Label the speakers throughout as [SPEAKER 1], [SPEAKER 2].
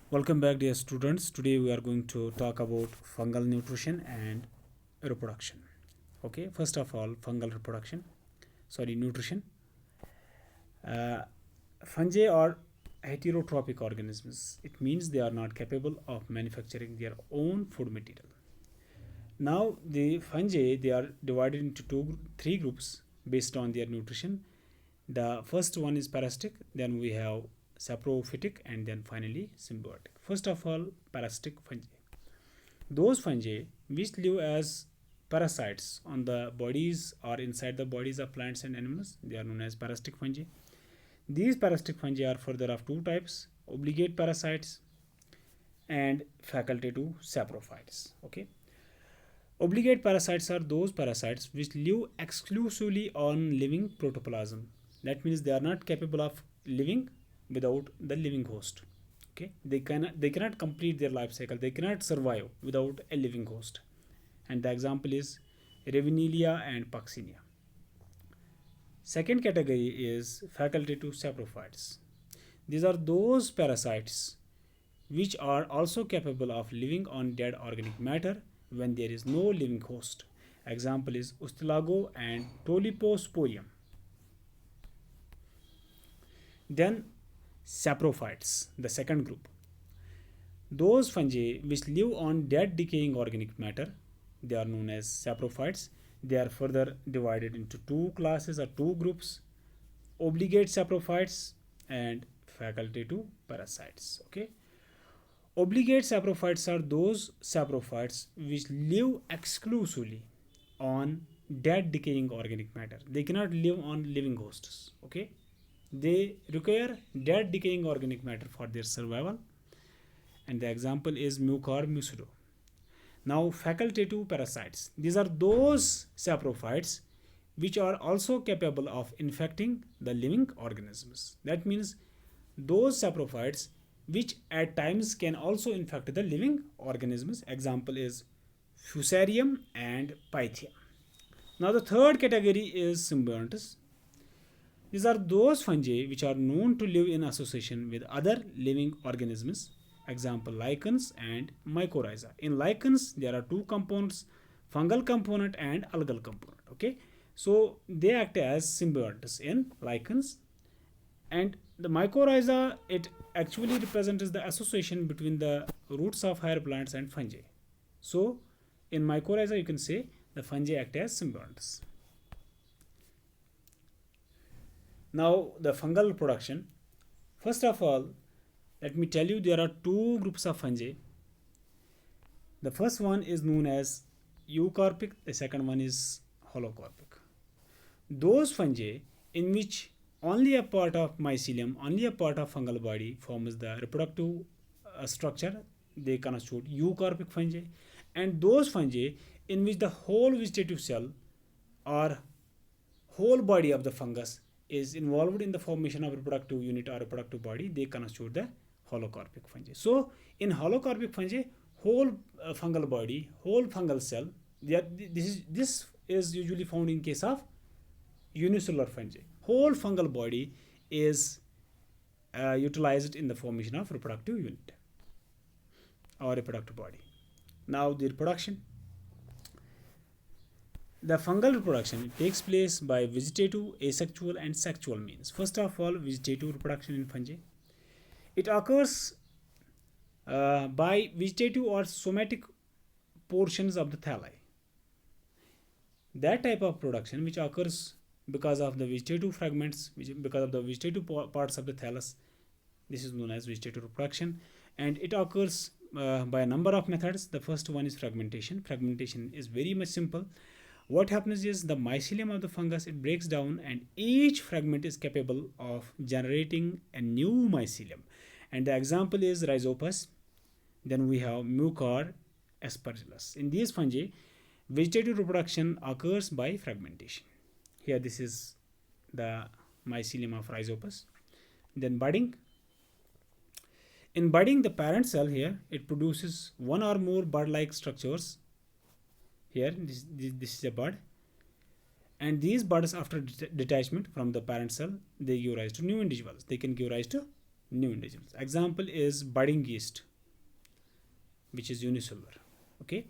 [SPEAKER 1] Welcome back, dear students. Today we are going to talk about fungal nutrition and reproduction. Okay, first of all, nutrition. Uh, Fungi are heterotrophic organisms. It means they are not capable of manufacturing their own food material. Now, the fungi they are divided into three groups based on their nutrition. The first one is parasitic, then we have saprophytic, and then finally symbiotic. First of all, parasitic fungi. Those fungi which live as parasites on the bodies or inside the bodies of plants and animals, they are known as parasitic fungi. These parasitic fungi are further of two types: obligate parasites and facultative saprophytes. Okay. Obligate parasites are those parasites which live exclusively on living protoplasm. That means they are not capable of living without the living host. Okay, they cannot complete their life cycle. They cannot survive without a living host. And the example is Ravenelia and Puccinia. Second category is facultative saprophytes. These are those parasites which are also capable of living on dead organic matter when there is no living host. Example is Ustilago and Toliposporium. Then saprophytes, the second group. Those fungi which live on dead decaying organic matter, they are known as saprophytes. They are further divided into two classes or two groups: obligate saprophytes and facultative parasites. Okay. Obligate saprophytes are those saprophytes which live exclusively on dead decaying organic matter. They cannot live on living hosts. Okay. They require dead decaying organic matter for their survival. And the example is Mucor mucido. Now, facultative parasites. These are those saprophytes which are also capable of infecting the living organisms. That means those saprophytes which at times can also infect the living organisms. Example is Fusarium and Pythium. Now, the third category is symbionts. These are those fungi which are known to live in association with other living organisms. Example, lichens and mycorrhiza. In lichens, there are two components: fungal component and algal component. Okay, so they act as symbionts in lichens, and the mycorrhiza, it actually represents the association between the roots of higher plants and fungi. So, in mycorrhiza, you can say the fungi act as symbionts. Now, the fungal production. First of all, let me tell you there are two groups of fungi. The first one is known as eukarpic, the second one is holocarpic. Those fungi in which only a part of mycelium, only a part of fungal body forms the reproductive structure, they constitute eukarpic fungi. And those fungi in which the whole vegetative cell or whole body of the fungus is involved in the formation of reproductive unit or reproductive body, they constitute the holocarpic fungi. So, in holocarpic fungi, whole fungal body, whole fungal cell, this is usually found in case of unicellular fungi. Whole fungal body is utilized in the formation of reproductive unit or reproductive body. Now, the reproduction. The fungal reproduction takes place by vegetative, asexual, and sexual means. First of all, vegetative reproduction in fungi. It occurs by vegetative or somatic portions of the thalli. That type of production which occurs because of the vegetative fragments, because of the vegetative parts of the thallus, this is known as vegetative reproduction, and it occurs by a number of methods. The first one is fragmentation. Fragmentation is very much simple. What happens is the mycelium of the fungus, it breaks down, and each fragment is capable of generating a new mycelium. And the example is Rhizopus. Then we have Mucor aspergillus. In these fungi, vegetative reproduction occurs by fragmentation. Here this is the mycelium of Rhizopus. Then budding. In budding, the parent cell here, it produces one or more bud-like structures. Here this is a bud, and these buds, after detachment from the parent cell, they give rise to new individuals. They can give rise to new individuals. Example is budding yeast, which is unicellular. Okay.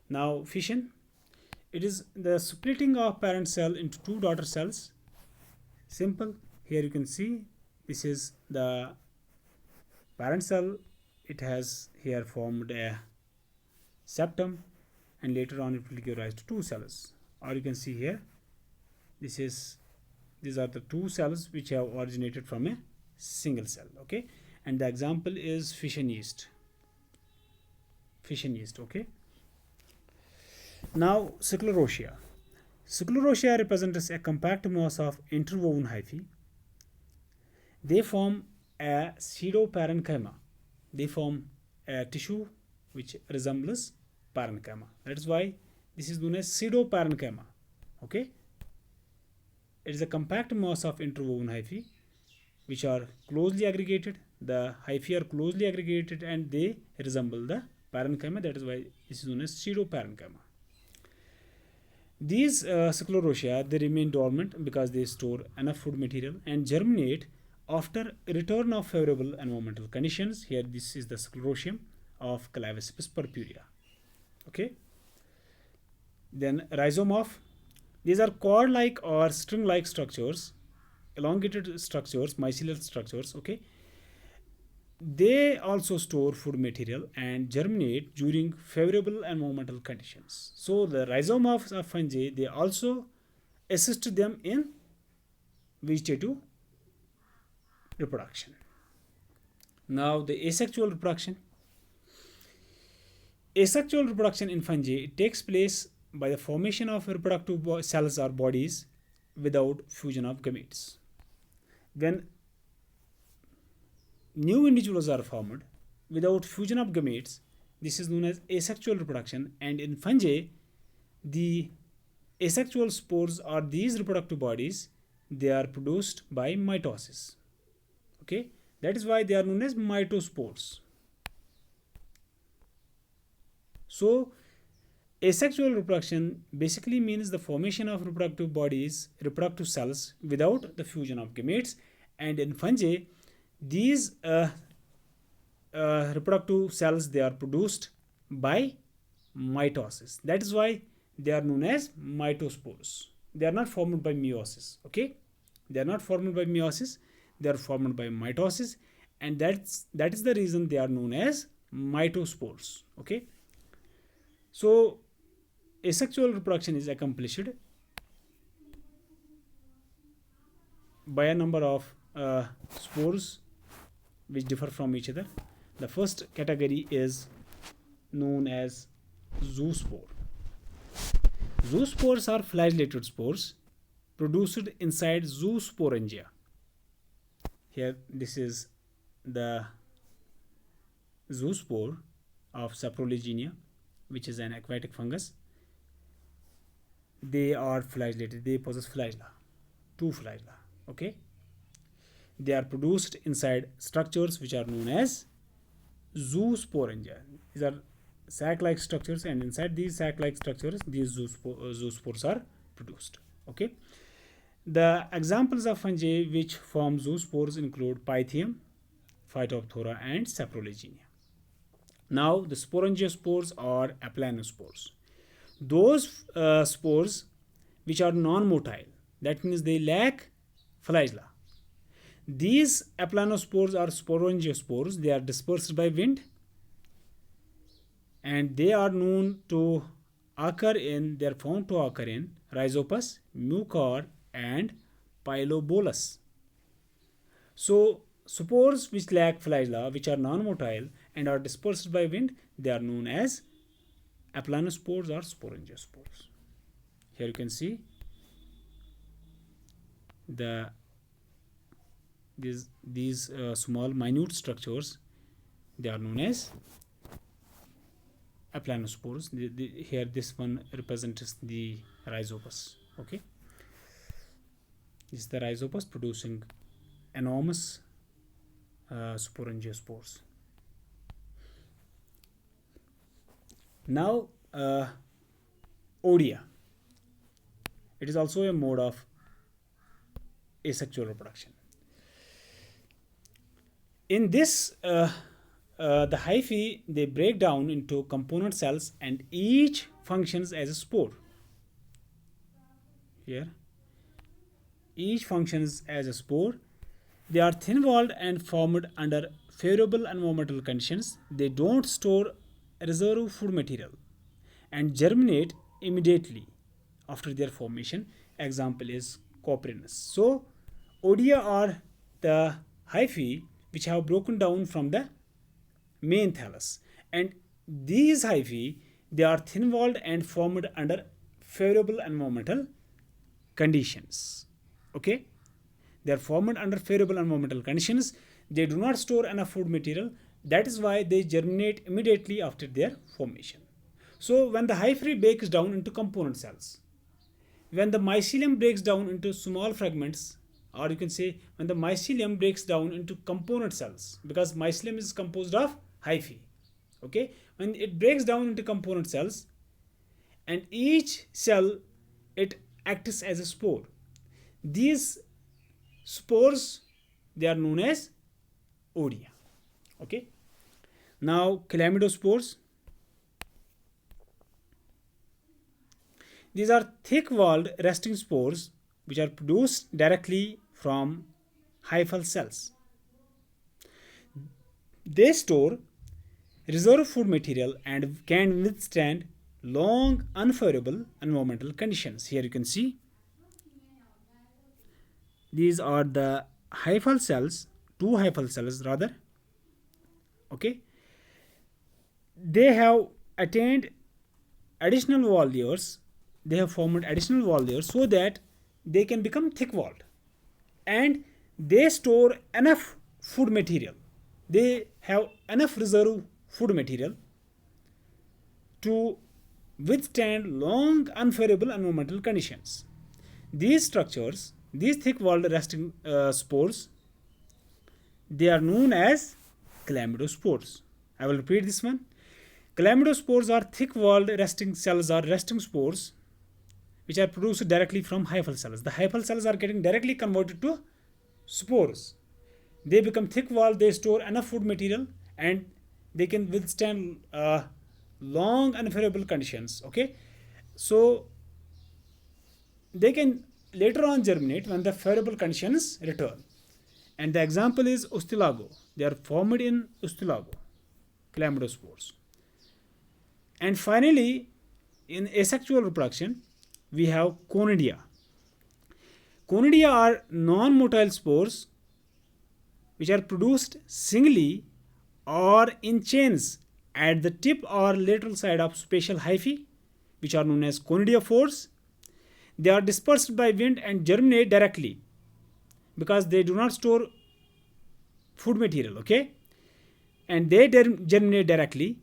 [SPEAKER 1] Now fission, it is the splitting of parent cell into two daughter cells. Simple. Here you can see this is the parent cell. It has here formed a septum, and later on it will give rise to two cells. Or you can see here, these are the two cells which have originated from a single cell. Okay, and the example is fission yeast. Okay. Now sclerotia. Sclerotia represents a compact mass of interwoven hyphae. They form a pseudoparenchyma. They form a tissue which resembles parenchyma. That is why this is known as pseudoparenchyma. Okay. It is a compact mass of interwoven hyphae which are closely aggregated. The hyphae are closely aggregated and they resemble the parenchyma. That is why this is known as pseudoparenchyma. These sclerotia, they remain dormant because they store enough food material and germinate after return of favorable environmental conditions. Here this is the sclerotium of Clavocypis purpurea. Okay. Then rhizomorph. These are cord-like or string-like structures, elongated structures, mycelial structures. Okay. They also store food material and germinate during favorable environmental conditions. So the rhizomorphs of fungi, they also assist them in vegetative reproduction. Now the asexual reproduction. Asexual reproduction in fungi takes place by the formation of reproductive cells or bodies without fusion of gametes. When new individuals are formed without fusion of gametes, this is known as asexual reproduction, and in fungi the asexual spores or these reproductive bodies, they are produced by mitosis. Okay, that is why they are known as mitospores. So asexual reproduction basically means the formation of reproductive bodies, reproductive cells without the fusion of gametes, and in fungi these reproductive cells, they are produced by mitosis. That is why they are known as mitospores. They are not formed by meiosis. Okay, they are not formed by meiosis, they are formed by mitosis, and that is the reason they are known as mitospores. Okay, so asexual reproduction is accomplished by a number of spores which differ from each other. The first category is known as zoospore. Zoospores are flagellated spores produced inside zoosporangia. Here this is the zoospore of Saprolegenia, which is an aquatic fungus. They are flagellated, they possess flagella, two flagella. Okay, they are produced inside structures which are known as zoosporangia. These are sac-like structures, and inside these sac-like structures these zoospores are produced. Okay, the examples of fungi which form zoospores include Pythium, Phytophthora, and Saprolegenia. Now the sporangiospores or aplanospores, those spores which are non-motile, that means they lack flagella. These aplanospores are sporangiospores. They are dispersed by wind, and they are known to occur in, they are found to occur in Rhizopus, Mucor, and Pylobolus. So spores which lack flagella, which are non-motile and are dispersed by wind, they are known as aplanospores or sporangiospores. Here you can see these small minute structures, they are known as aplanospores. Here this one represents the Rhizopus. Okay, this is the Rhizopus producing enormous sporangiospores. Now Odia, it is also a mode of asexual reproduction. In this, the hyphae, they break down into component cells and each functions as a spore. Here, each functions as a spore. They are thin-walled and formed under favorable environmental conditions. They don't store reserve food material and germinate immediately after their formation. Example is Coprinus. So, Odia are the hyphae which have broken down from the main thallus, and these hyphae, they are thin-walled and formed under favorable environmental conditions. Okay, they are formed under favorable environmental conditions. They do not store enough food material. That is why they germinate immediately after their formation. So when the hyphae breaks down into component cells, when the mycelium breaks down into small fragments, or you can say when the mycelium breaks down into component cells, because mycelium is composed of hyphae. Okay, when it breaks down into component cells, and each cell, it acts as a spore. These spores, they are known as Odia. Okay, now chlamydospores. These are thick-walled resting spores which are produced directly from hyphal cells. They store reserve food material and can withstand long unfavorable environmental conditions. Here you can see these are the hyphal cells, two hyphal cells rather. Okay, they have attained additional wall layers. They have formed additional wall layers so that they can become thick walled, and they store enough food material. They have enough reserve food material to withstand long unfavorable environmental conditions. These structures, these thick walled resting spores, they are known as chlamydospores. I will repeat this one. Chlamydospores are thick walled resting cells or resting spores which are produced directly from hyphal cells. The hyphal cells are getting directly converted to spores. They become thick walled, they store enough food material, and they can withstand long unfavorable conditions. Okay, so they can later on germinate when the favorable conditions return. And the example is Ustilago. They are formed in Ustilago, chlamydospores. And finally, in asexual reproduction, we have Conidia. Conidia are non-motile spores which are produced singly or in chains at the tip or lateral side of spatial hyphae, which are known as conidiophores. They are dispersed by wind and germinate directly because they do not store food material. Okay, and they germinate directly.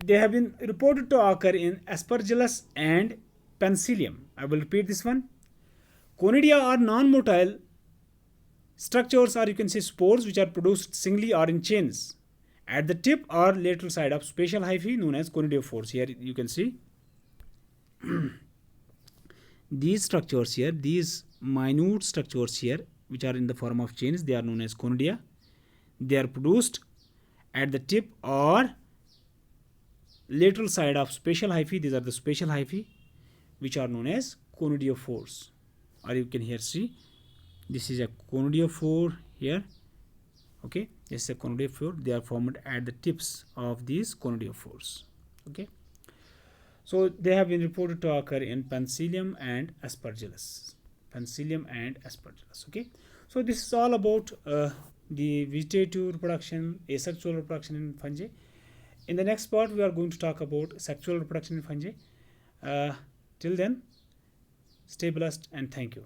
[SPEAKER 1] They have been reported to occur in Aspergillus and Penicillium. I will repeat this one. Conidia are non-motile structures, or you can say spores, which are produced singly or in chains at the tip or lateral side of spatial hyphae known as conidiophores. Here you can see these structures here, these minute structures here, which are in the form of chains, they are known as conidia. They are produced at the tip or lateral side of spatial hyphae. These are the spatial hyphae which are known as conidiophores. Or you can here see this is a conidiophore here. Okay, this is a conidiophore. They are formed at the tips of these conidiophores. Okay, so they have been reported to occur in Penicillium and Aspergillus. Penicillium and Aspergillus. Okay, so this is all about the vegetative reproduction, asexual reproduction in fungi. In the next part, we are going to talk about sexual reproduction in fungi. Till then, stay blessed and thank you.